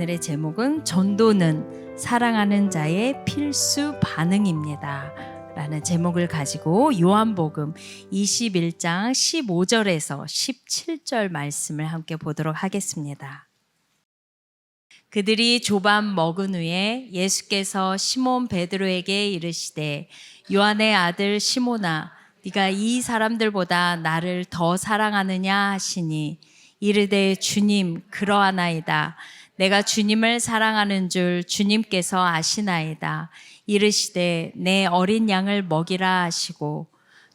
오늘의 제목은 전도는 사랑하는 자의 필수 반응입니다 라는 제목을 가지고 요한복음 21장 15절에서 17절 말씀을 함께 보도록 하겠습니다. 그들이 조반 먹은 후에 예수께서 시몬 베드로에게 이르시되 요한의 아들 시몬아 네가 이 사람들보다 나를 더 사랑하느냐 하시니 이르되 주님 그러하나이다. 내가 주님을 사랑하는 줄 주님께서 아시나이다. 이르시되 내 어린 양을 먹이라 하시고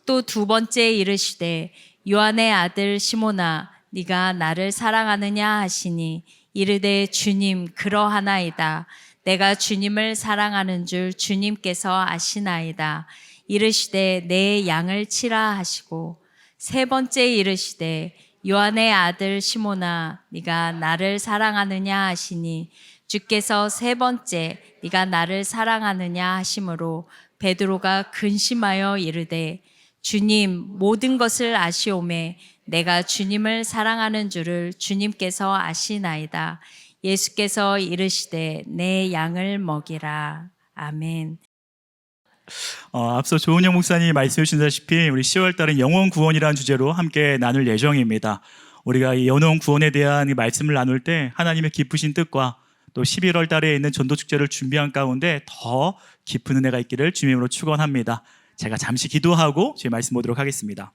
또 두 번째 이르시되 요한의 아들 시몬아 네가 나를 사랑하느냐 하시니 이르되 주님 그러하나이다. 내가 주님을 사랑하는 줄 주님께서 아시나이다. 이르시되 내 양을 치라 하시고 세 번째 이르시되 요한의 아들 시몬아 네가 나를 사랑하느냐 하시니 주께서 세 번째 네가 나를 사랑하느냐 하심으로 베드로가 근심하여 이르되 주님 모든 것을 아시오매 내가 주님을 사랑하는 줄을 주님께서 아시나이다. 예수께서 이르시되 내 양을 먹이라. 아멘. 앞서 조은영 목사님이 말씀해 주셨다시피 우리 10월 달은 영혼 구원이라는 주제로 함께 나눌 예정입니다. 우리가 이 영혼 구원에 대한 이 말씀을 나눌 때 하나님의 깊으신 뜻과 또 11월 달에 있는 전도 축제를 준비한 가운데 더 깊은 은혜가 있기를 주님으로 축원합니다. 제가 잠시 기도하고 주의 말씀 보도록 하겠습니다.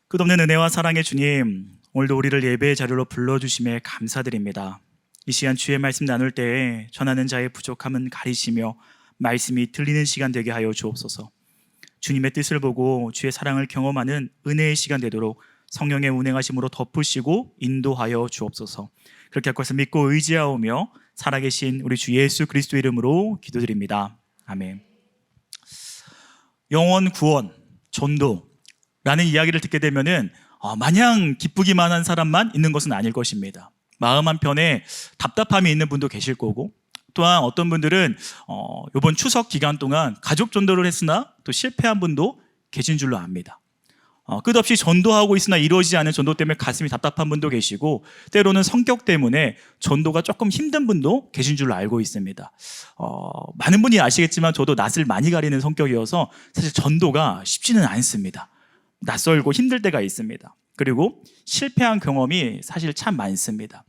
끝없는 은혜와 사랑의 주님, 오늘도 우리를 예배의 자리로 불러주심에 감사드립니다. 이 시간 주의 말씀 나눌 때에 전하는 자의 부족함은 가리시며 말씀이 들리는 시간 되게 하여 주옵소서. 주님의 뜻을 보고 주의 사랑을 경험하는 은혜의 시간 되도록 성령의 운행하심으로 덮으시고 인도하여 주옵소서. 그렇게 할 것을 믿고 의지하오며 살아계신 우리 주 예수 그리스도 이름으로 기도드립니다. 아멘. 영혼 구원, 전도라는 이야기를 듣게 되면은 마냥 기쁘기만 한 사람만 있는 것은 아닐 것입니다. 마음 한편에 답답함이 있는 분도 계실 거고, 또한 어떤 분들은 이번 추석 기간 동안 가족 전도를 했으나 또 실패한 분도 계신 줄로 압니다. 끝없이 전도하고 있으나 이루어지지 않은 전도 때문에 가슴이 답답한 분도 계시고, 때로는 성격 때문에 전도가 조금 힘든 분도 계신 줄로 알고 있습니다. 많은 분이 아시겠지만 저도 낯을 많이 가리는 성격이어서 사실 전도가 쉽지는 않습니다. 낯설고 힘들 때가 있습니다. 그리고 실패한 경험이 사실 참 많습니다.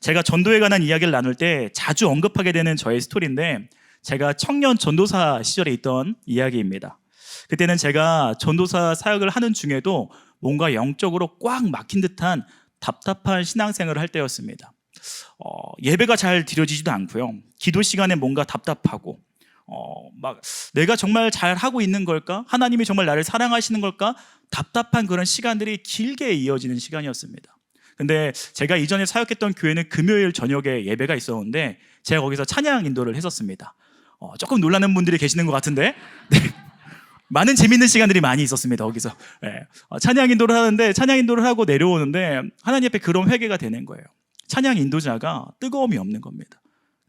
제가 전도에 관한 이야기를 나눌 때 자주 언급하게 되는 저의 스토리인데, 제가 청년 전도사 시절에 있던 이야기입니다. 그때는 제가 전도사 사역을 하는 중에도 뭔가 영적으로 꽉 막힌 듯한 답답한 신앙생활을 할 때였습니다. 예배가 잘 드려지지도 않고요. 기도 시간에 뭔가 답답하고, 막 내가 정말 잘 하고 있는 걸까? 하나님이 정말 나를 사랑하시는 걸까? 답답한 그런 시간들이 길게 이어지는 시간이었습니다. 근데 제가 이전에 사역했던 교회는 금요일 저녁에 예배가 있었는데 제가 거기서 찬양 인도를 했었습니다. 조금 놀라는 분들이 계시는 것 같은데 네. 많은 재밌는 시간들이 많이 있었습니다. 거기서 찬양 인도를 하는데, 찬양 인도를 하고 내려오는데 하나님 앞에 그런 회개가 되는 거예요. 찬양 인도자가 뜨거움이 없는 겁니다.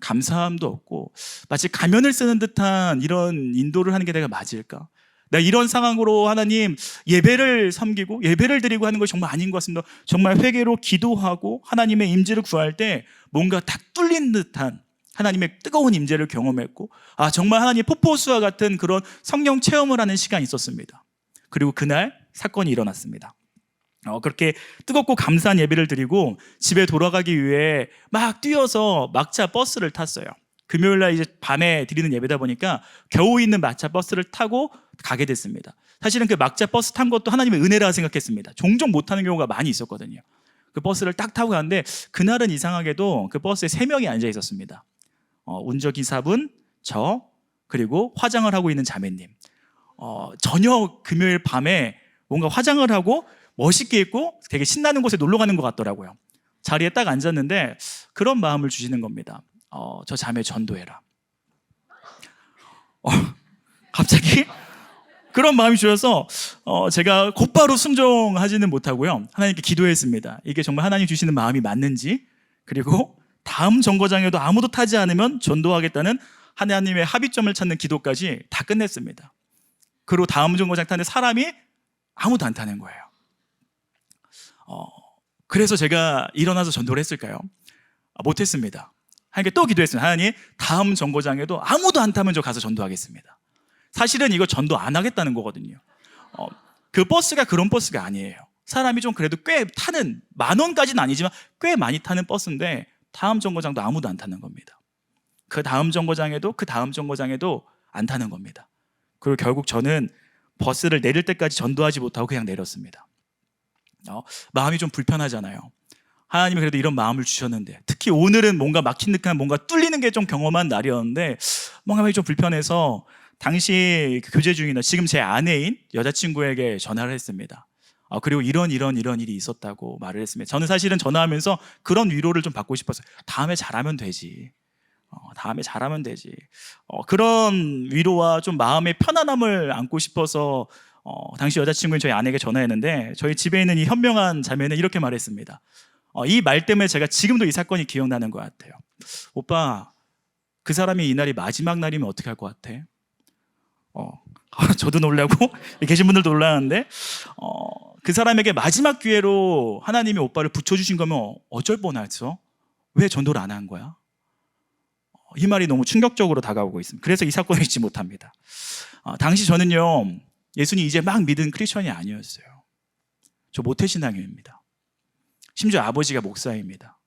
감사함도 없고 마치 가면을 쓰는 듯한 이런 인도를 하는 게 내가 맞을까? 내가 이런 상황으로 하나님 예배를 섬기고 예배를 드리고 하는 것이 정말 아닌 것 같습니다. 정말 회개로 기도하고 하나님의 임재를 구할 때 뭔가 딱 뚫린 듯한 하나님의 뜨거운 임재를 경험했고, 정말 하나님 폭포수와 같은 그런 성령 체험을 하는 시간이 있었습니다. 그리고 그날 사건이 일어났습니다. 그렇게 뜨겁고 감사한 예배를 드리고 집에 돌아가기 위해 막 뛰어서 막차 버스를 탔어요. 금요일날 이제 밤에 드리는 예배다 보니까 겨우 있는 막차 버스를 타고 가게 됐습니다. 사실은 그 막차 버스 탄 것도 하나님의 은혜라 생각했습니다. 종종 못 타는 경우가 많이 있었거든요. 그 버스를 딱 타고 갔는데 그날은 이상하게도 그 버스에 3명이 앉아 있었습니다. 운전기사분, 저, 그리고 화장을 하고 있는 자매님. 저녁 금요일 밤에 뭔가 화장을 하고 멋있게 입고 되게 신나는 곳에 놀러 가는 것 같더라고요. 자리에 딱 앉았는데 그런 마음을 주시는 겁니다. 저 자매 전도해라. 갑자기 그런 마음이 주셔서 제가 곧바로 순종하지는 못하고요. 하나님께 기도했습니다. 이게 정말 하나님 주시는 마음이 맞는지, 그리고 다음 정거장에도 아무도 타지 않으면 전도하겠다는 하나님의 합의점을 찾는 기도까지 다 끝냈습니다. 그리고 다음 정거장 타는데 사람이 아무도 안 타는 거예요. 그래서 제가 일어나서 전도를 했을까요? 못했습니다. 하나님께 또 기도했습니다. 하나님, 다음 정거장에도 아무도 안 타면 저 가서 전도하겠습니다. 사실은 이거 전도 안 하겠다는 거거든요. 그 버스가 그런 버스가 아니에요. 사람이 좀 그래도 꽤 타는, 10,000원까지는 아니지만 꽤 많이 타는 버스인데 다음 정거장도 아무도 안 타는 겁니다. 그 다음 정거장에도 그 다음 정거장에도 안 타는 겁니다. 그리고 결국 저는 버스를 내릴 때까지 전도하지 못하고 그냥 내렸습니다. 마음이 좀 불편하잖아요. 하나님이 그래도 이런 마음을 주셨는데, 특히 오늘은 뭔가 막힌 듯한, 뭔가 뚫리는 게 좀 경험한 날이었는데 뭔가 마음이 좀 불편해서 당시 교제 중이나 지금 제 아내인 여자친구에게 전화를 했습니다. 그리고 이런 일이 있었다고 말을 했습니다. 저는 사실은 전화하면서 그런 위로를 좀 받고 싶었어요. 다음에 잘하면 되지. 다음에 잘하면 되지. 그런 위로와 좀 마음의 편안함을 안고 싶어서 당시 여자친구인 저희 아내에게 전화했는데, 저희 집에 있는 이 현명한 자매는 이렇게 말했습니다. 이 말 때문에 제가 지금도 이 사건이 기억나는 것 같아요. 오빠, 그 사람이 이날이 마지막 날이면 어떻게 할 것 같아? 저도 놀라고 계신 분들도 놀라는데, 그 사람에게 마지막 기회로 하나님이 오빠를 붙여주신 거면 어쩔 뻔했어? 왜 전도를 안 한 거야? 이 말이 너무 충격적으로 다가오고 있습니다. 그래서 이 사건을 잊지 못합니다. 당시 저는요, 예수님 이제 막 믿은 크리스천이 아니었어요. 저 모태신앙인입니다. 심지어 아버지가 목사입니다.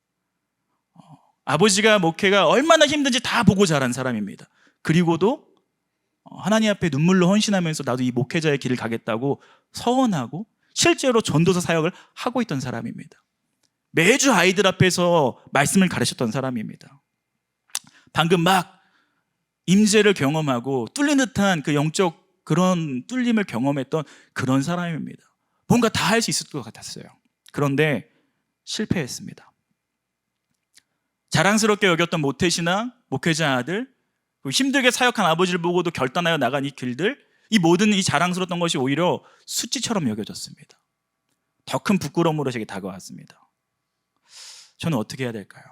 아버지가 목회가 얼마나 힘든지 다 보고 자란 사람입니다. 그리고도 하나님 앞에 눈물로 헌신하면서 나도 이 목회자의 길을 가겠다고 서원하고 실제로 전도서 사역을 하고 있던 사람입니다. 매주 아이들 앞에서 말씀을 가르쳤던 사람입니다. 방금 막 임재를 경험하고 뚫린 듯한 그 영적 그런 뚫림을 경험했던 그런 사람입니다. 뭔가 다 할 수 있을 것 같았어요. 그런데 실패했습니다. 자랑스럽게 여겼던 모태신앙, 목회자 아들, 힘들게 사역한 아버지를 보고도 결단하여 나간 이 길들, 이 모든 이 자랑스러웠던 것이 오히려 수치처럼 여겨졌습니다. 더 큰 부끄러움으로 제게 다가왔습니다. 저는 어떻게 해야 될까요?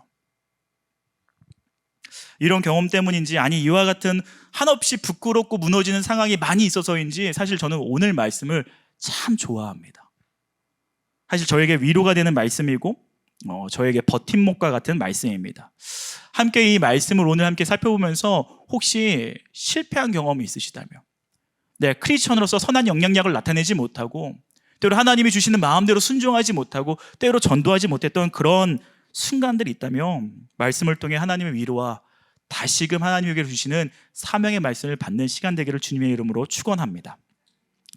이런 경험 때문인지, 아니 이와 같은 한없이 부끄럽고 무너지는 상황이 많이 있어서인지 사실 저는 오늘 말씀을 참 좋아합니다. 사실 저에게 위로가 되는 말씀이고 저에게 버팀목과 같은 말씀입니다. 함께 이 말씀을 오늘 함께 살펴보면서 혹시 실패한 경험이 있으시다면, 크리스천으로서 선한 영향력을 나타내지 못하고 때로 하나님이 주시는 마음대로 순종하지 못하고 때로 전도하지 못했던 그런 순간들이 있다면 말씀을 통해 하나님의 위로와 다시금 하나님에게 주시는 사명의 말씀을 받는 시간 되기를 주님의 이름으로 축원합니다.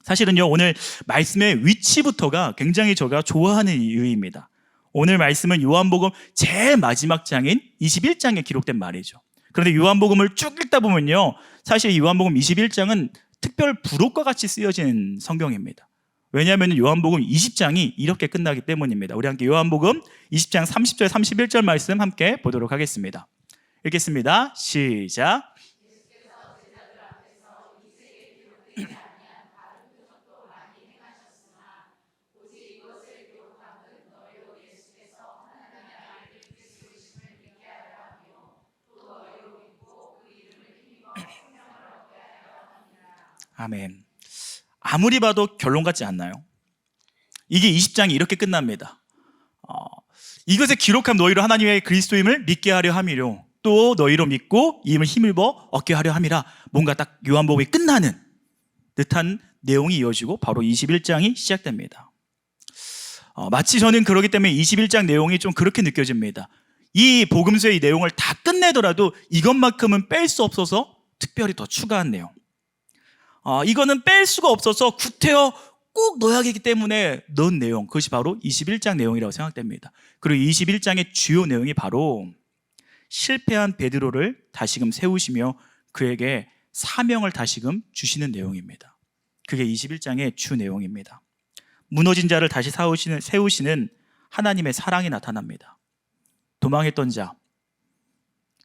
사실은요, 오늘 말씀의 위치부터가 굉장히 제가 좋아하는 이유입니다. 오늘 말씀은 요한복음 제일 마지막 장인 21장에 기록된 말이죠. 그런데 요한복음을 쭉 읽다 보면요, 사실 요한복음 21장은 특별 부록과 같이 쓰여진 성경입니다. 왜냐하면 요한복음 20장이 이렇게 끝나기 때문입니다. 우리 함께 요한복음 20장 30절 31절 말씀 함께 보도록 하겠습니다. 읽겠습니다. 시작. 아멘. 아무리 봐도 결론 같지 않나요? 이게 20장이 이렇게 끝납니다. 이것에 기록한 너희로 하나님의 그리스도임을 믿게 하려 함이요, 또 너희로 믿고 이 힘을 얻게 하려 함이라. 뭔가 딱 요한복음이 끝나는 듯한 내용이 이어지고 바로 21장이 시작됩니다. 마치 저는 그러기 때문에 21장 내용이 좀 그렇게 느껴집니다. 이 복음서의 이 내용을 다 끝내더라도 이것만큼은 뺄 수 없어서 특별히 더 추가한 내용, 이거는 뺄 수가 없어서 구태여 꼭 넣어야 하기 때문에 넣은 내용, 그것이 바로 21장 내용이라고 생각됩니다. 그리고 21장의 주요 내용이 바로 실패한 베드로를 다시금 세우시며 그에게 사명을 다시금 주시는 내용입니다. 그게 21장의 주 내용입니다. 무너진 자를 다시 세우시는 하나님의 사랑이 나타납니다. 도망했던 자,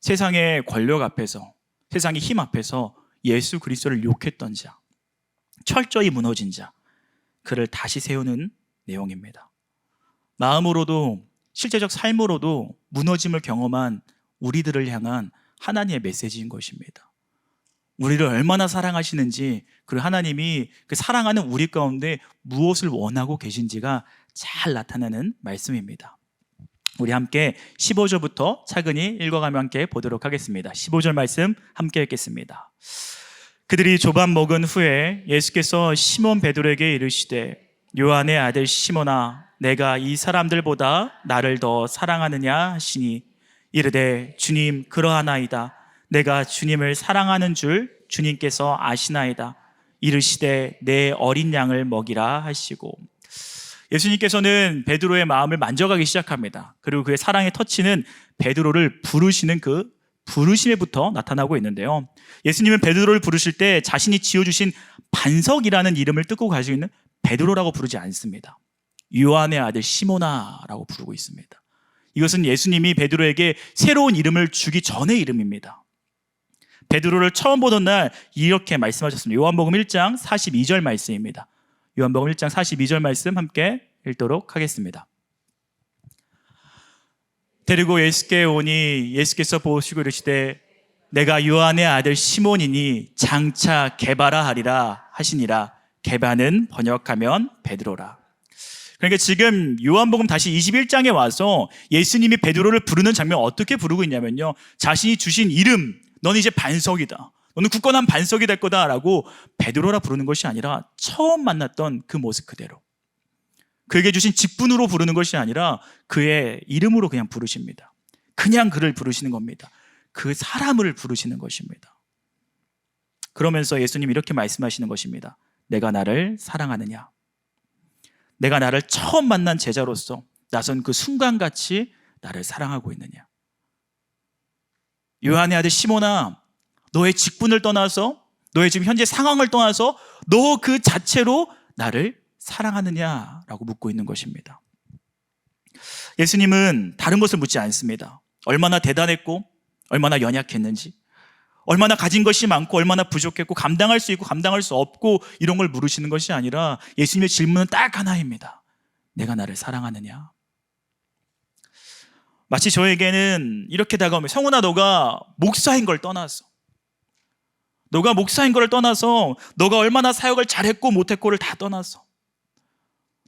세상의 권력 앞에서, 세상의 힘 앞에서 예수 그리스도를 욕했던 자, 철저히 무너진 자, 그를 다시 세우는 내용입니다. 마음으로도 실제적 삶으로도 무너짐을 경험한 우리들을 향한 하나님의 메시지인 것입니다. 우리를 얼마나 사랑하시는지, 그리고 하나님이 그 사랑하는 우리 가운데 무엇을 원하고 계신지가 잘 나타나는 말씀입니다. 우리 함께 15절부터 차근히 읽어가며 함께 보도록 하겠습니다. 15절 말씀 함께 읽겠습니다. 그들이 조반 먹은 후에 예수께서 시몬 베드로에게 이르시되 요한의 아들 시몬아 내가 이 사람들보다 나를 더 사랑하느냐 하시니 이르되 주님 그러하나이다. 내가 주님을 사랑하는 줄 주님께서 아시나이다. 이르시되 내 어린 양을 먹이라 하시고, 예수님께서는 베드로의 마음을 만져가기 시작합니다. 그리고 그의 사랑의 터치는 베드로를 부르시는 그 부르심에부터 나타나고 있는데요. 예수님은 베드로를 부르실 때 자신이 지어주신 반석이라는 이름을 뜯고 가지고 있는 베드로라고 부르지 않습니다. 요한의 아들 시몬아라고 부르고 있습니다. 이것은 예수님이 베드로에게 새로운 이름을 주기 전의 이름입니다. 베드로를 처음 보던 날 이렇게 말씀하셨습니다. 요한복음 1장 42절 말씀입니다. 요한복음 1장 42절 말씀 함께 읽도록 하겠습니다. 데리고 예수께 오니 예수께서 보시고 이르시되 내가 요한의 아들 시몬이니 장차 게바라 하리라 하시니라. 게바는 번역하면 베드로라. 그러니까 지금 요한복음 다시 21장에 와서 예수님이 베드로를 부르는 장면 어떻게 부르고 있냐면요, 자신이 주신 이름, 너는 이제 반석이다, 너는 굳건한 반석이 될 거다라고 베드로라 부르는 것이 아니라 처음 만났던 그 모습 그대로, 그에게 주신 직분으로 부르는 것이 아니라 그의 이름으로 그냥 부르십니다. 그냥 그를 부르시는 겁니다. 그 사람을 부르시는 것입니다. 그러면서 예수님 이렇게 말씀하시는 것입니다. 내가 나를 사랑하느냐? 내가 나를 처음 만난 제자로서 나선 그 순간같이 나를 사랑하고 있느냐? 요한의 아들 시몬아, 너의 직분을 떠나서, 너의 지금 현재 상황을 떠나서 너 그 자체로 나를 사랑하느냐라고 묻고 있는 것입니다. 예수님은 다른 것을 묻지 않습니다. 얼마나 대단했고 얼마나 연약했는지, 얼마나 가진 것이 많고 얼마나 부족했고 감당할 수 있고 감당할 수 없고 이런 걸 물으시는 것이 아니라 예수님의 질문은 딱 하나입니다. 내가 나를 사랑하느냐? 마치 저에게는 이렇게 다가오면, 성훈아 너가 목사인 걸 떠나서, 너가 목사인 걸 떠나서, 너가 얼마나 사역을 잘했고 못했고를 다 떠나서,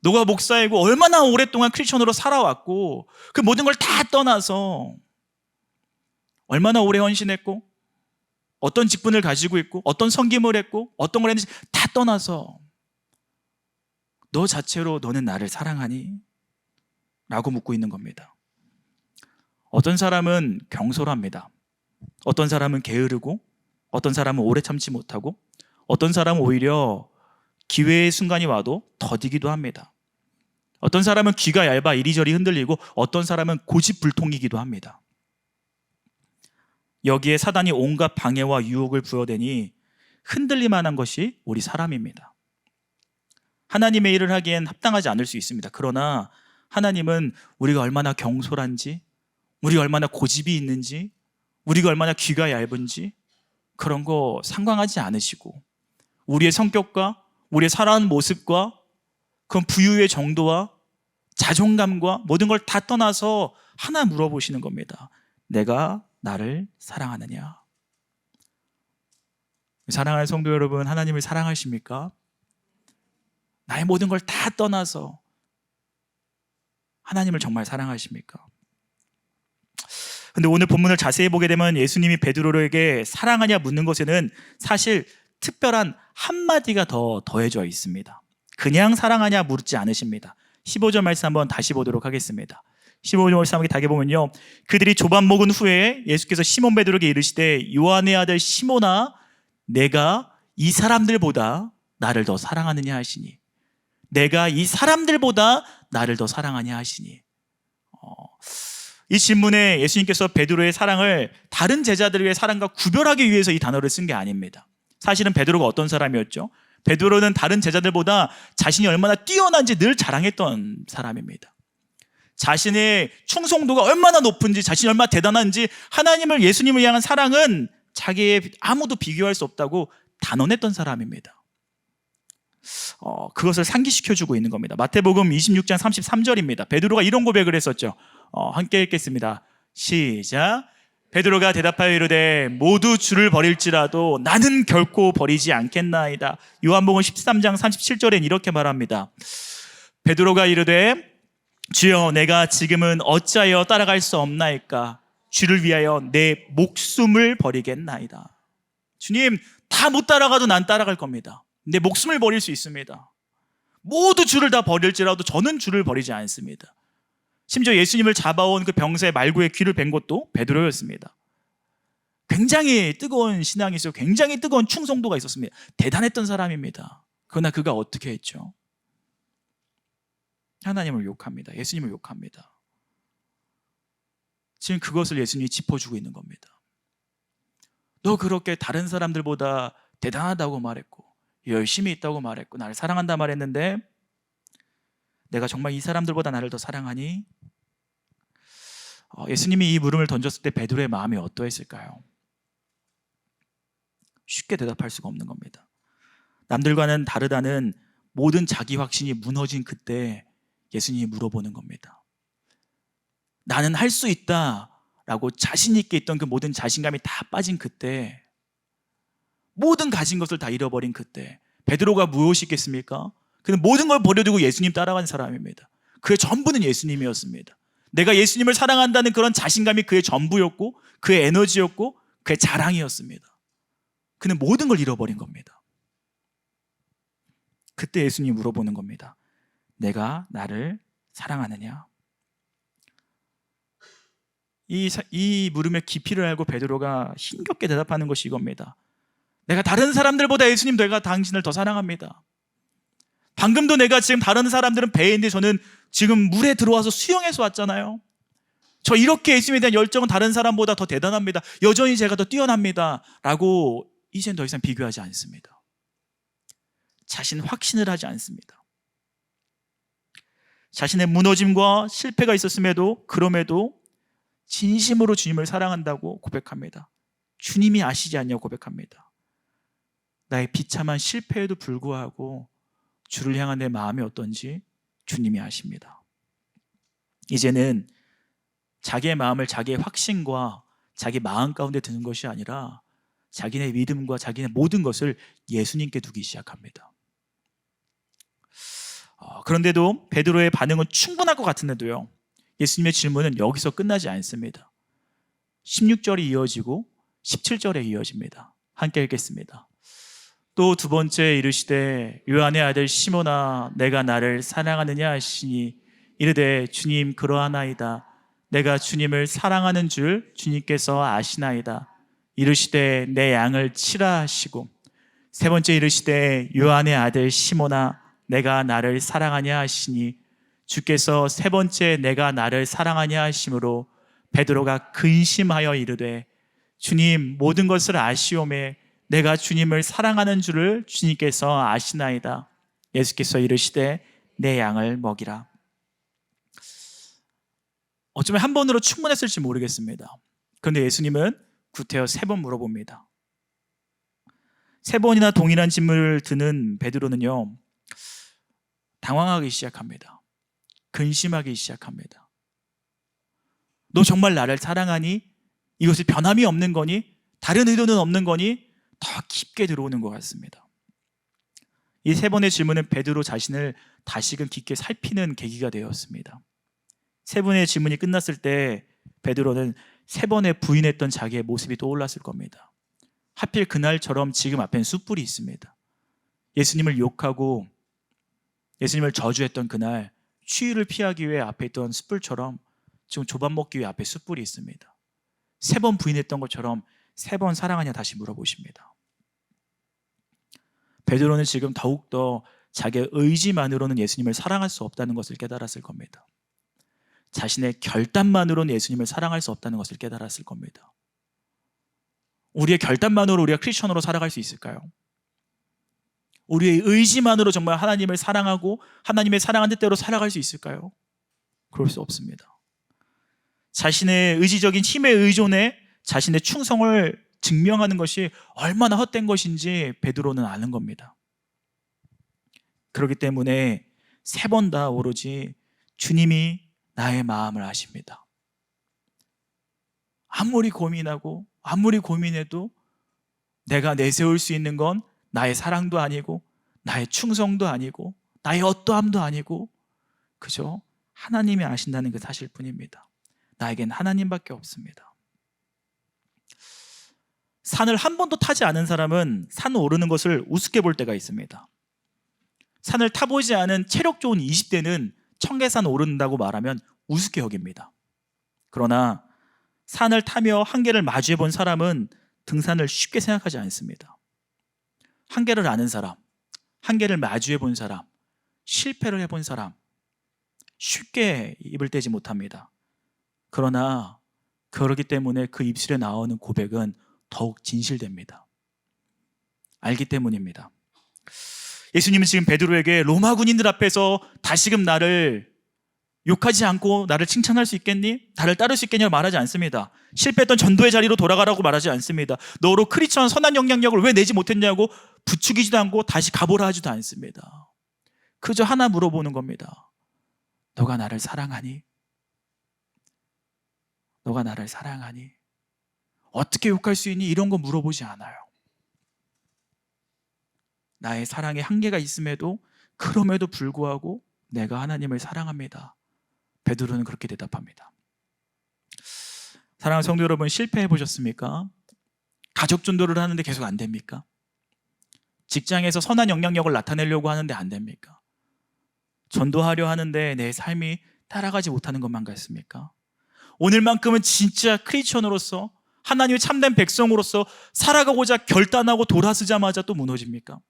너가 목사이고 얼마나 오랫동안 크리스천으로 살아왔고 그 모든 걸 다 떠나서 얼마나 오래 헌신했고 어떤 직분을 가지고 있고 어떤 섬김을 했고 어떤 걸 했는지 다 떠나서 너 자체로 너는 나를 사랑하니? 라고 묻고 있는 겁니다. 어떤 사람은 경솔합니다. 어떤 사람은 게으르고 어떤 사람은 오래 참지 못하고 어떤 사람은 오히려 기회의 순간이 와도 더디기도 합니다. 어떤 사람은 귀가 얇아 이리저리 흔들리고 어떤 사람은 고집불통이기도 합니다. 여기에 사단이 온갖 방해와 유혹을 부여대니 흔들릴 만한 것이 우리 사람입니다. 하나님의 일을 하기엔 합당하지 않을 수 있습니다. 그러나 하나님은 우리가 얼마나 경솔한지, 우리가 얼마나 고집이 있는지, 우리가 얼마나 귀가 얇은지 그런 거 상관하지 않으시고 우리의 성격과 우리의 살아가는 모습과 그런 부유의 정도와 자존감과 모든 걸 다 떠나서 하나 물어보시는 겁니다. 내가 나를 사랑하느냐? 사랑하는 성도 여러분, 하나님을 사랑하십니까? 나의 모든 걸 다 떠나서 하나님을 정말 사랑하십니까? 근데 오늘 본문을 자세히 보게 되면 예수님이 베드로에게 사랑하냐 묻는 것에는 사실 특별한 한마디가 더 더해져 있습니다. 그냥 사랑하냐 묻지 않으십니다. 15절 말씀 한번 다시 보도록 하겠습니다. 15절 말씀 함께 다시 보면요, 그들이 조반 먹은 후에 예수께서 시몬 베드로에게 이르시되 요한의 아들 시몬아 내가 이 사람들보다 나를 더 사랑하느냐 하시니, 내가 이 사람들보다 나를 더 사랑하냐 하시니. 이 질문에 예수님께서 베드로의 사랑을 다른 제자들의 사랑과 구별하기 위해서 이 단어를 쓴 게 아닙니다. 사실은 베드로가 어떤 사람이었죠? 베드로는 다른 제자들보다 자신이 얼마나 뛰어난지 늘 자랑했던 사람입니다. 자신의 충성도가 얼마나 높은지, 자신이 얼마나 대단한지, 하나님을, 예수님을 향한 사랑은 자기의 아무도 비교할 수 없다고 단언했던 사람입니다. 그것을 상기시켜주고 있는 겁니다. 마태복음 26장 33절입니다. 베드로가 이런 고백을 했었죠. 함께 읽겠습니다. 시작. 베드로가 대답하여 이르되 모두 주를 버릴지라도 나는 결코 버리지 않겠나이다. 요한복음 13장 37절엔 이렇게 말합니다. 베드로가 이르되 주여 내가 지금은 어찌하여 따라갈 수 없나이까? 주를 위하여 내 목숨을 버리겠나이다. 주님, 다 못 따라가도 난 따라갈 겁니다. 내 목숨을 버릴 수 있습니다. 모두 주를 다 버릴지라도 저는 주를 버리지 않습니다. 심지어 예수님을 잡아온 그 병사의 말구의 귀를 벤 것도 베드로였습니다. 굉장히 뜨거운 신앙이 있었고 굉장히 뜨거운 충성도가 있었습니다. 대단했던 사람입니다. 그러나 그가 어떻게 했죠? 하나님을 욕합니다. 예수님을 욕합니다. 지금 그것을 예수님이 짚어주고 있는 겁니다. 너 그렇게 다른 사람들보다 대단하다고 말했고 열심히 있다고 말했고 나를 사랑한다 말했는데 내가 정말 이 사람들보다 나를 더 사랑하니? 예수님이 이 물음을 던졌을 때 베드로의 마음이 어떠했을까요? 쉽게 대답할 수가 없는 겁니다. 남들과는 다르다는 모든 자기 확신이 무너진 그때 예수님이 물어보는 겁니다. 나는 할 수 있다라고 자신 있게 있던 그 모든 자신감이 다 빠진 그때, 모든 가진 것을 다 잃어버린 그때 베드로가 무엇이 있겠습니까? 그는 모든 걸 버려두고 예수님 따라간 사람입니다. 그의 전부는 예수님이었습니다. 내가 예수님을 사랑한다는 그런 자신감이 그의 전부였고 그의 에너지였고 그의 자랑이었습니다. 그는 모든 걸 잃어버린 겁니다. 그때 예수님이 물어보는 겁니다. 내가 나를 사랑하느냐? 이 물음의 깊이를 알고 베드로가 힘겹게 대답하는 것이 이겁니다. 내가 다른 사람들보다 예수님, 내가 당신을 더 사랑합니다. 방금도 내가 지금 다른 사람들은 배에 있는데 저는 지금 물에 들어와서 수영해서 왔잖아요. 저 이렇게 예수님에 대한 열정은 다른 사람보다 더 대단합니다. 여전히 제가 더 뛰어납니다. 라고 이젠 더 이상 비교하지 않습니다. 자신 확신을 하지 않습니다. 자신의 무너짐과 실패가 있었음에도 그럼에도 진심으로 주님을 사랑한다고 고백합니다. 주님이 아시지 않냐고 고백합니다. 나의 비참한 실패에도 불구하고 주를 향한 내 마음이 어떤지 주님이 아십니다. 이제는 자기의 마음을 자기의 확신과 자기 마음 가운데 두는 것이 아니라 자기네 믿음과 자기네 모든 것을 예수님께 두기 시작합니다. 그런데도 베드로의 반응은 충분할 것 같은데도요, 예수님의 질문은 여기서 끝나지 않습니다. 16절이 이어지고 17절에 이어집니다. 함께 읽겠습니다. 또 두 번째 이르시되 요한의 아들 시몬아 내가 나를 사랑하느냐 하시니 이르되 주님 그러하나이다. 내가 주님을 사랑하는 줄 주님께서 아시나이다. 이르시되 내 양을 치라 하시고 세 번째 이르시되 요한의 아들 시몬아 내가 나를 사랑하냐 하시니 주께서 세 번째 내가 나를 사랑하냐 하심으로 베드로가 근심하여 이르되 주님 모든 것을 아시오매 내가 주님을 사랑하는 줄을 주님께서 아시나이다. 예수께서 이르시되 내 양을 먹이라. 어쩌면 한 번으로 충분했을지 모르겠습니다. 그런데 예수님은 구태여 세 번 물어봅니다. 세 번이나 동일한 질문을 드는 베드로는요, 당황하기 시작합니다. 근심하기 시작합니다. 너 정말 나를 사랑하니? 이것이 변함이 없는 거니? 다른 의도는 없는 거니? 더 깊게 들어오는 것 같습니다. 이 세 번의 질문은 베드로 자신을 다시금 깊게 살피는 계기가 되었습니다. 세 번의 질문이 끝났을 때 베드로는 세 번에 부인했던 자기의 모습이 떠올랐을 겁니다. 하필 그날처럼 지금 앞엔 숯불이 있습니다. 예수님을 욕하고 예수님을 저주했던 그날 추위를 피하기 위해 앞에 있던 숯불처럼 지금 조밥 먹기 위해 앞에 숯불이 있습니다. 세 번 부인했던 것처럼 세 번 사랑하냐 다시 물어보십니다. 베드로는 지금 더욱더 자기의 의지만으로는 예수님을 사랑할 수 없다는 것을 깨달았을 겁니다. 자신의 결단만으로는 예수님을 사랑할 수 없다는 것을 깨달았을 겁니다. 우리의 결단만으로 우리가 크리스천으로 살아갈 수 있을까요? 우리의 의지만으로 정말 하나님을 사랑하고 하나님의 사랑한 뜻대로 살아갈 수 있을까요? 그럴 수 없습니다. 자신의 의지적인 힘에 의존해 자신의 충성을 증명하는 것이 얼마나 헛된 것인지 베드로는 아는 겁니다. 그렇기 때문에 세 번 다 오로지 주님이 나의 마음을 아십니다. 아무리 고민하고 아무리 고민해도 내가 내세울 수 있는 건 나의 사랑도 아니고 나의 충성도 아니고 나의 어떠함도 아니고 그저 하나님이 아신다는 그 사실 뿐입니다. 나에겐 하나님밖에 없습니다. 산을 한 번도 타지 않은 사람은 산 오르는 것을 우습게 볼 때가 있습니다. 산을 타보지 않은 체력 좋은 20대는 청계산 오른다고 말하면 우습게 여깁니다. 그러나 산을 타며 한계를 마주해 본 사람은 등산을 쉽게 생각하지 않습니다. 한계를 아는 사람, 한계를 마주해 본 사람, 실패를 해본 사람, 쉽게 입을 떼지 못합니다. 그러나 그러기 때문에 그 입술에 나오는 고백은 더욱 진실됩니다. 알기 때문입니다. 예수님은 지금 베드로에게 로마 군인들 앞에서 다시금 나를 욕하지 않고 나를 칭찬할 수 있겠니? 나를 따를 수 있겠냐고 말하지 않습니다. 실패했던 전도의 자리로 돌아가라고 말하지 않습니다. 너로 크리스천 선한 영향력을 왜 내지 못했냐고 부추기지도 않고 다시 가보라 하지도 않습니다. 그저 하나 물어보는 겁니다. 너가 나를 사랑하니? 너가 나를 사랑하니? 어떻게 욕할 수 있니? 이런 거 물어보지 않아요. 나의 사랑에 한계가 있음에도 그럼에도 불구하고 내가 하나님을 사랑합니다. 베드로는 그렇게 대답합니다. 사랑하는 성도 여러분, 실패해 보셨습니까? 가족 전도를 하는데 계속 안 됩니까? 직장에서 선한 영향력을 나타내려고 하는데 안 됩니까? 전도하려 하는데 내 삶이 따라가지 못하는 것만 같습니까? 오늘만큼은 진짜 크리스천으로서 하나님의 참된 백성으로서 살아가고자 결단하고 돌아서자마자 또 무너집니까?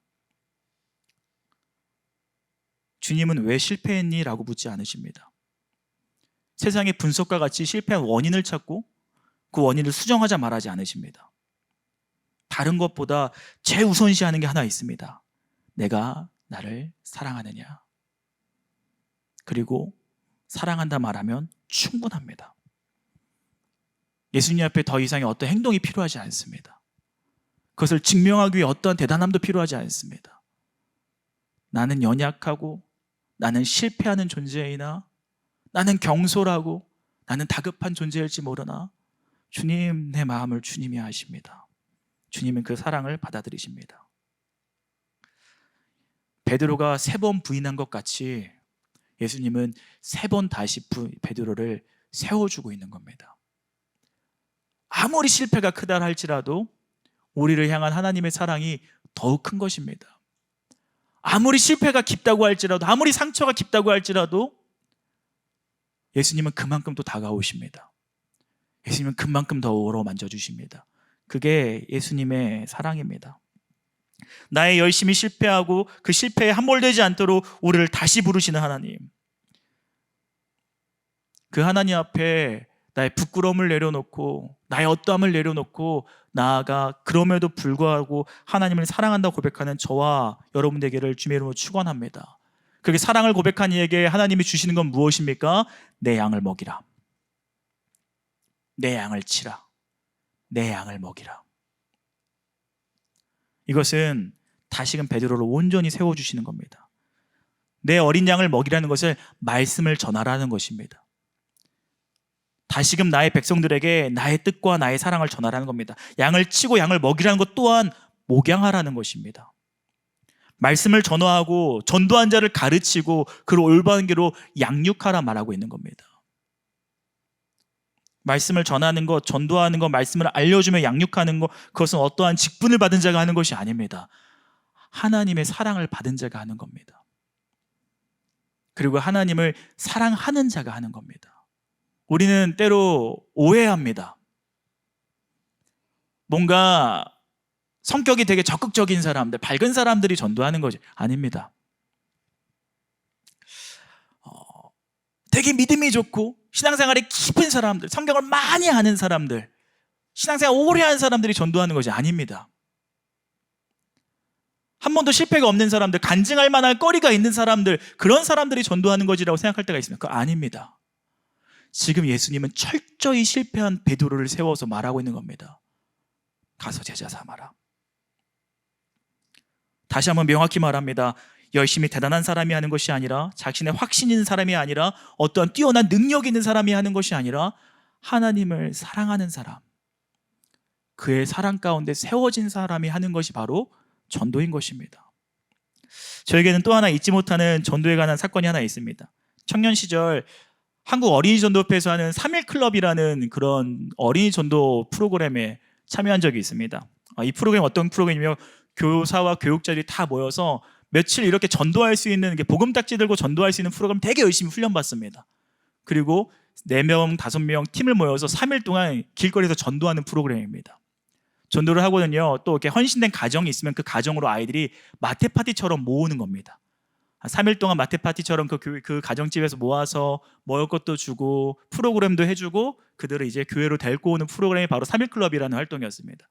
주님은 왜 실패했니? 라고 묻지 않으십니다. 세상의 분석과 같이 실패한 원인을 찾고 그 원인을 수정하자 말하지 않으십니다. 다른 것보다 최우선시하는 게 하나 있습니다. 내가 나를 사랑하느냐. 그리고 사랑한다 말하면 충분합니다. 예수님 앞에 더 이상의 어떤 행동이 필요하지 않습니다. 그것을 증명하기 위해 어떠한 대단함도 필요하지 않습니다. 나는 연약하고 나는 실패하는 존재이나 나는 경솔하고 나는 다급한 존재일지 모르나 주님, 내 마음을 주님이 아십니다. 주님은 그 사랑을 받아들이십니다. 베드로가 3번 부인한 것 같이 예수님은 3번 다시 베드로를 세워주고 있는 겁니다. 아무리 실패가 크다 할지라도 우리를 향한 하나님의 사랑이 더욱 큰 것입니다. 아무리 실패가 깊다고 할지라도, 아무리 상처가 깊다고 할지라도 예수님은 그만큼 또 다가오십니다. 예수님은 그만큼 더 오러 만져주십니다. 그게 예수님의 사랑입니다. 나의 열심히 실패하고 그 실패에 함몰되지 않도록 우리를 다시 부르시는 하나님, 그 하나님 앞에 나의 부끄러움을 내려놓고 나의 어떠함을 내려놓고 나아가 그럼에도 불구하고 하나님을 사랑한다고 고백하는 저와 여러분에게를 주님의 이름으로 축원합니다. 그렇게 사랑을 고백한 이에게 하나님이 주시는 건 무엇입니까? 내 양을 먹이라, 내 양을 치라, 내 양을 먹이라. 이것은 다시금 베드로를 온전히 세워주시는 겁니다. 내 어린 양을 먹이라는 것을 말씀을 전하라는 것입니다. 다시금 나의 백성들에게 나의 뜻과 나의 사랑을 전하라는 겁니다. 양을 치고 양을 먹이라는 것 또한 목양하라는 것입니다. 말씀을 전하고 전도한 자를 가르치고 그를 올바른 길로 양육하라 말하고 있는 겁니다. 말씀을 전하는 것, 전도하는 것, 말씀을 알려주며 양육하는 것, 그것은 어떠한 직분을 받은 자가 하는 것이 아닙니다. 하나님의 사랑을 받은 자가 하는 겁니다. 그리고 하나님을 사랑하는 자가 하는 겁니다. 우리는 때로 오해합니다. 뭔가 성격이 되게 적극적인 사람들, 밝은 사람들이 전도하는 것이 아닙니다. 되게 믿음이 좋고 신앙생활이 깊은 사람들, 성경을 많이 아는 사람들, 신앙생활 오래 한 사람들이 전도하는 것이 아닙니다. 한 번도 실패가 없는 사람들, 간증할 만한 거리가 있는 사람들, 그런 사람들이 전도하는 것이라고 생각할 때가 있습니다. 그거 아닙니다. 지금 예수님은 철저히 실패한 베드로를 세워서 말하고 있는 겁니다. 가서 제자 삼아라. 다시 한번 명확히 말합니다. 열심히 대단한 사람이 하는 것이 아니라, 자신의 확신 있는 사람이 아니라, 어떠한 뛰어난 능력 있는 사람이 하는 것이 아니라 하나님을 사랑하는 사람, 그의 사랑 가운데 세워진 사람이 하는 것이 바로 전도인 것입니다. 저에게는 또 하나 잊지 못하는 전도에 관한 사건이 하나 있습니다. 청년 시절 한국 어린이 전도협회에서 하는 3일 클럽이라는 그런 어린이 전도 프로그램에 참여한 적이 있습니다. 이 프로그램 어떤 프로그램이며 교사와 교육자들이 다 모여서 며칠 이렇게 전도할 수 있는, 복음딱지 들고 전도할 수 있는 프로그램 되게 열심히 훈련받습니다. 그리고 4명, 5명 팀을 모여서 3일 동안 길거리에서 전도하는 프로그램입니다. 전도를 하거든요. 또 이렇게 헌신된 가정이 있으면 그 가정으로 아이들이 마태 파티처럼 모으는 겁니다. 3일 동안 마태 파티처럼 그 가정집에서 모아서 먹을 것도 주고 프로그램도 해주고 그들을 이제 교회로 데리고 오는 프로그램이 바로 3일 클럽이라는 활동이었습니다.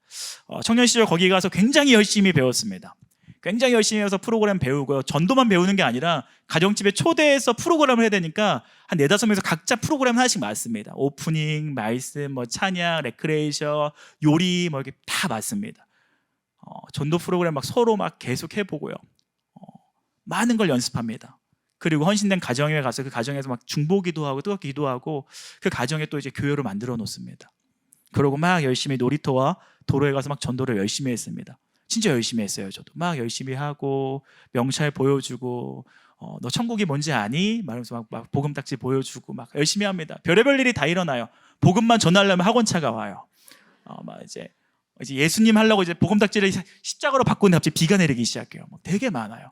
청년 시절 거기 가서 굉장히 열심히 배웠습니다. 굉장히 열심히 해서 프로그램 배우고요. 전도만 배우는 게 아니라 가정집에 초대해서 프로그램을 해야 되니까 한 4-5명에서 각자 프로그램 하나씩 맞습니다. 오프닝, 말씀, 찬양, 레크레이션, 요리 이렇게 다 맞습니다. 전도 프로그램 서로 계속 해보고요. 많은 걸 연습합니다. 그리고 헌신된 가정에 가서 그 가정에서 중보기도 하고 뜨겁게 기도하고 그 가정에 또 이제 교회로 만들어 놓습니다. 그러고 열심히 놀이터와 도로에 가서 전도를 열심히 했습니다. 진짜 열심히 했어요. 저도 열심히 하고 명찰 보여주고 너 천국이 뭔지 아니? 말하면서 복음딱지 보여주고 열심히 합니다. 별의별 일이 다 일어나요. 복음만 전하려면 학원차가 와요. 이제 예수님 하려고 이제 복음딱지를 십자가로 바꾸는데 갑자기 비가 내리기 시작해요. 되게 많아요.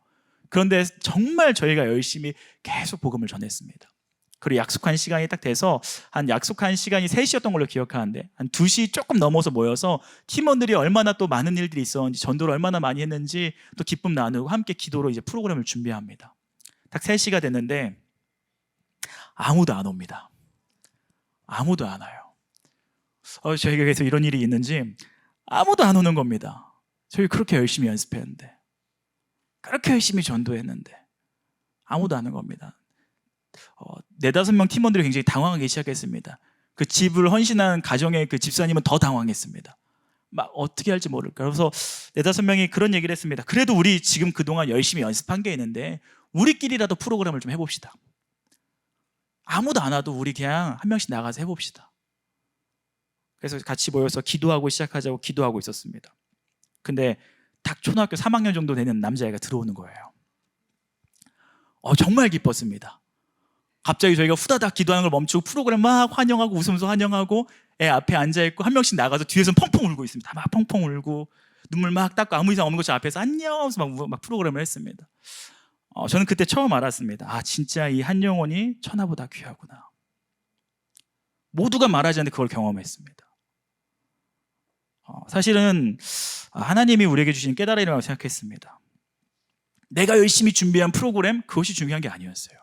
그런데 정말 저희가 열심히 계속 복음을 전했습니다. 그리고 약속한 시간이 딱 돼서 약속한 시간이 3시였던 걸로 기억하는데 한 2시 조금 넘어서 모여서 팀원들이 얼마나 또 많은 일들이 있었는지, 전도를 얼마나 많이 했는지 또 기쁨 나누고 함께 기도로 이제 프로그램을 준비합니다. 딱 3시가 됐는데 아무도 안 옵니다. 아무도 안 와요. 저희가 계속 이런 일이 있는지 아무도 안 오는 겁니다. 저희 그렇게 열심히 연습했는데, 그렇게 열심히 전도했는데 아무도 안 오는 겁니다. 4-5명 팀원들이 굉장히 당황하기 시작했습니다. 그 집을 헌신한 가정의 그 집사님은 더 당황했습니다. 어떻게 할지 모를까. 그래서 4-5명이 그런 얘기를 했습니다. 그래도 우리 지금 그동안 열심히 연습한 게 있는데 우리끼리라도 프로그램을 좀 해봅시다. 아무도 안 와도 우리 그냥 한 명씩 나가서 해봅시다. 그래서 같이 모여서 기도하고 시작하자고 기도하고 있었습니다. 근데 딱 초등학교 3학년 정도 되는 남자애가 들어오는 거예요. 정말 기뻤습니다. 갑자기 저희가 후다닥 기도하는 걸 멈추고 프로그램 환영하고 웃으면서 환영하고 애 앞에 앉아있고 한 명씩 나가서 뒤에서는 펑펑 울고 있습니다. 펑펑 울고 눈물 닦고 아무 이상 없는 것처럼 앞에서 안녕 하면서 막 프로그램을 했습니다. 저는 그때 처음 알았습니다. 진짜 이 한 영혼이 천하보다 귀하구나. 모두가 말하지 않는데 그걸 경험했습니다. 사실은 하나님이 우리에게 주신 깨달음이라고 생각했습니다. 내가 열심히 준비한 프로그램, 그것이 중요한 게 아니었어요.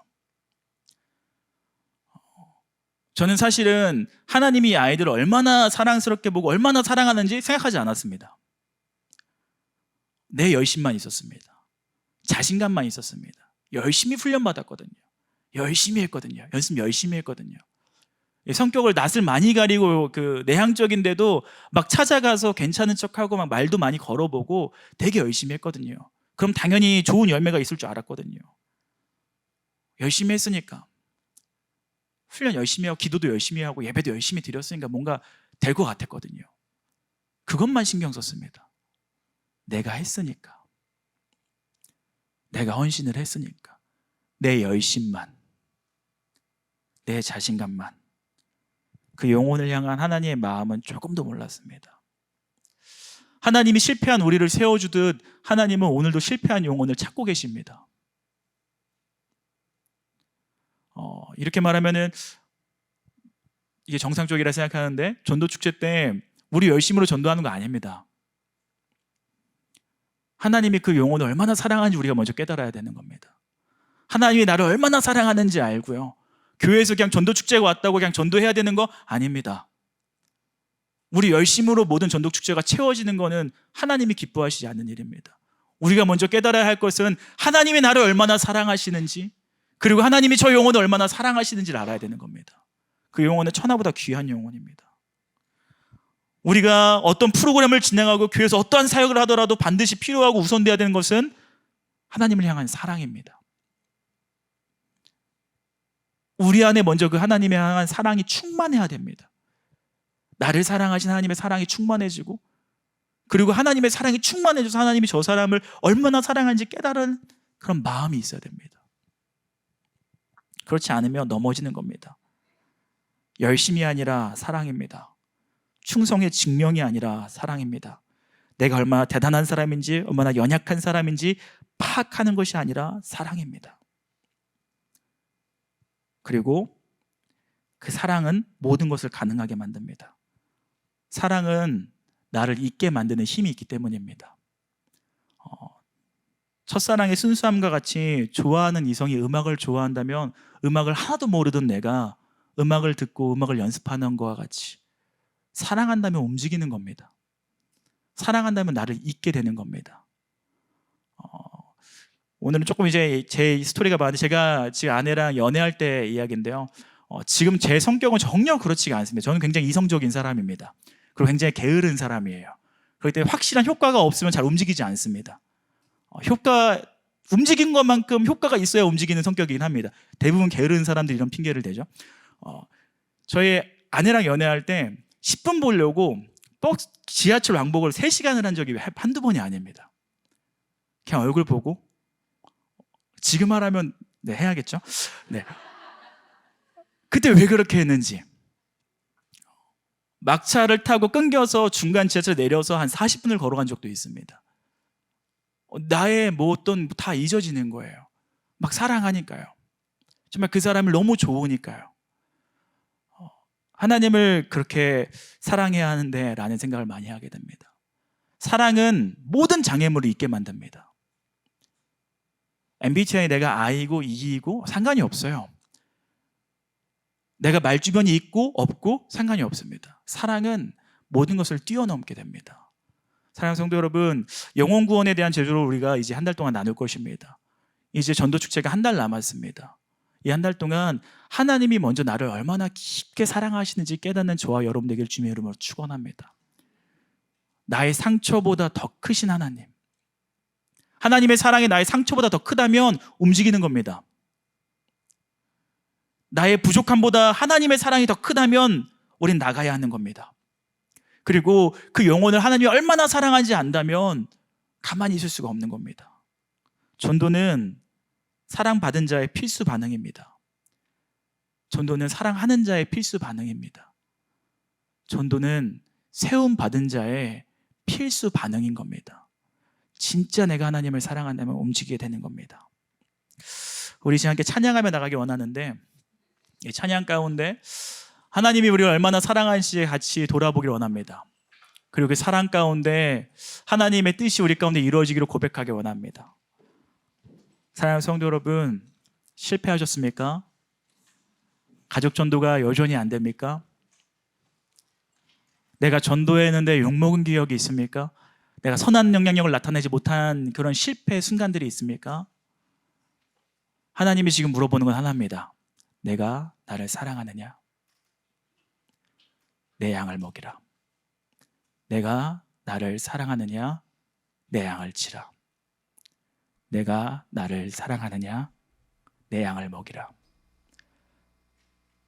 저는 사실은 하나님이 이 아이들을 얼마나 사랑스럽게 보고 얼마나 사랑하는지 생각하지 않았습니다. 내 열심만 있었습니다. 자신감만 있었습니다. 열심히 훈련받았거든요. 열심히 했거든요. 연습 열심히 했거든요. 성격을 낯을 많이 가리고 내향적인데도 찾아가서 괜찮은 척하고 말도 많이 걸어보고 되게 열심히 했거든요. 그럼 당연히 좋은 열매가 있을 줄 알았거든요. 열심히 했으니까. 훈련 열심히 하고 기도도 열심히 하고 예배도 열심히 드렸으니까 뭔가 될 것 같았거든요. 그것만 신경 썼습니다. 내가 했으니까. 내가 헌신을 했으니까. 내 열심만. 내 자신감만. 그 영혼을 향한 하나님의 마음은 조금도 몰랐습니다. 하나님이 실패한 우리를 세워주듯 하나님은 오늘도 실패한 영혼을 찾고 계십니다. 이렇게 말하면은 이게 정상적이라 생각하는데 전도축제 때 우리 열심으로 전도하는 거 아닙니다. 하나님이 그 영혼을 얼마나 사랑하는지 우리가 먼저 깨달아야 되는 겁니다. 하나님이 나를 얼마나 사랑하는지 알고요. 교회에서 그냥 전도축제가 왔다고 그냥 전도해야 되는 거 아닙니다. 우리 열심으로 모든 전도축제가 채워지는 거는 하나님이 기뻐하시지 않는 일입니다. 우리가 먼저 깨달아야 할 것은 하나님이 나를 얼마나 사랑하시는지, 그리고 하나님이 저 영혼을 얼마나 사랑하시는지를 알아야 되는 겁니다. 그 영혼은 천하보다 귀한 영혼입니다. 우리가 어떤 프로그램을 진행하고 교회에서 어떠한 사역을 하더라도 반드시 필요하고 우선돼야 되는 것은 하나님을 향한 사랑입니다. 우리 안에 먼저 그 하나님을 향한 사랑이 충만해야 됩니다. 나를 사랑하신 하나님의 사랑이 충만해지고, 그리고 하나님의 사랑이 충만해져서 하나님이 저 사람을 얼마나 사랑하는지 깨달은 그런 마음이 있어야 됩니다. 그렇지 않으면 넘어지는 겁니다. 열심이 아니라 사랑입니다. 충성의 증명이 아니라 사랑입니다. 내가 얼마나 대단한 사람인지, 얼마나 연약한 사람인지 파악하는 것이 아니라 사랑입니다. 그리고 그 사랑은 모든 것을 가능하게 만듭니다. 사랑은 나를 잊게 만드는 힘이 있기 때문입니다. 첫사랑의 순수함과 같이 좋아하는 이성이 음악을 좋아한다면 음악을 하나도 모르던 내가 음악을 듣고 음악을 연습하는 것과 같이 사랑한다면 움직이는 겁니다. 사랑한다면 나를 잊게 되는 겁니다. 오늘은 조금 이제 제 스토리가 많은데 제가 지금 아내랑 연애할 때 이야기인데요. 지금 제 성격은 전혀 그렇지가 않습니다. 저는 굉장히 이성적인 사람입니다. 그리고 굉장히 게으른 사람이에요. 그렇기 때문에 확실한 효과가 없으면 잘 움직이지 않습니다. 움직인 것만큼 효과가 있어야 움직이는 성격이긴 합니다. 대부분 게으른 사람들이 이런 핑계를 대죠. 저희 아내랑 연애할 때 10분 보려고 지하철 왕복을 3시간을 한 적이 한두 번이 아닙니다. 그냥 얼굴 보고 지금 하라면 네, 해야겠죠. 네. 그때 왜 그렇게 했는지, 막차를 타고 끊겨서 중간 지하철 내려서 한 40분을 걸어간 적도 있습니다. 나의 뭐 어떤 다 잊어지는 거예요. 막 사랑하니까요. 정말 그 사람을 너무 좋으니까요. 하나님을 그렇게 사랑해야 하는데 라는 생각을 많이 하게 됩니다. 사랑은 모든 장애물을 잊게 만듭니다. MBTI 내가 I고 E이고 상관이 없어요. 내가 말주변이 있고 없고 상관이 없습니다. 사랑은 모든 것을 뛰어넘게 됩니다. 사랑하는 성도 여러분, 영혼 구원에 대한 제조를 우리가 이제 한 달 동안 나눌 것입니다. 이제 전도 축제가 한 달 남았습니다. 이 한 달 동안 하나님이 먼저 나를 얼마나 깊게 사랑하시는지 깨닫는 저와 여러분 되길 주님의 이름으로 축원합니다. 나의 상처보다 더 크신 하나님, 하나님의 사랑이 나의 상처보다 더 크다면 움직이는 겁니다. 나의 부족함보다 하나님의 사랑이 더 크다면 우린 나가야 하는 겁니다. 그리고 그 영혼을 하나님이 얼마나 사랑하는지 안다면 가만히 있을 수가 없는 겁니다. 전도는 사랑받은 자의 필수 반응입니다. 전도는 사랑하는 자의 필수 반응입니다. 전도는 세움받은 자의 필수 반응인 겁니다. 진짜 내가 하나님을 사랑한다면 움직이게 되는 겁니다. 우리 이제 함께 찬양하며 나가기 원하는데, 이 찬양 가운데 하나님이 우리를 얼마나 사랑하는지 같이 돌아보기를 원합니다. 그리고 그 사랑 가운데 하나님의 뜻이 우리 가운데 이루어지기를 고백하기 원합니다. 사랑하는 성도 여러분, 실패하셨습니까? 가족 전도가 여전히 안 됩니까? 내가 전도했는데 욕먹은 기억이 있습니까? 내가 선한 영향력을 나타내지 못한 그런 실패 순간들이 있습니까? 하나님이 지금 물어보는 건 하나입니다. 내가 나를 사랑하느냐? 내 양을 먹이라. 내가 나를 사랑하느냐? 내 양을 치라. 내가 나를 사랑하느냐? 내 양을 먹이라.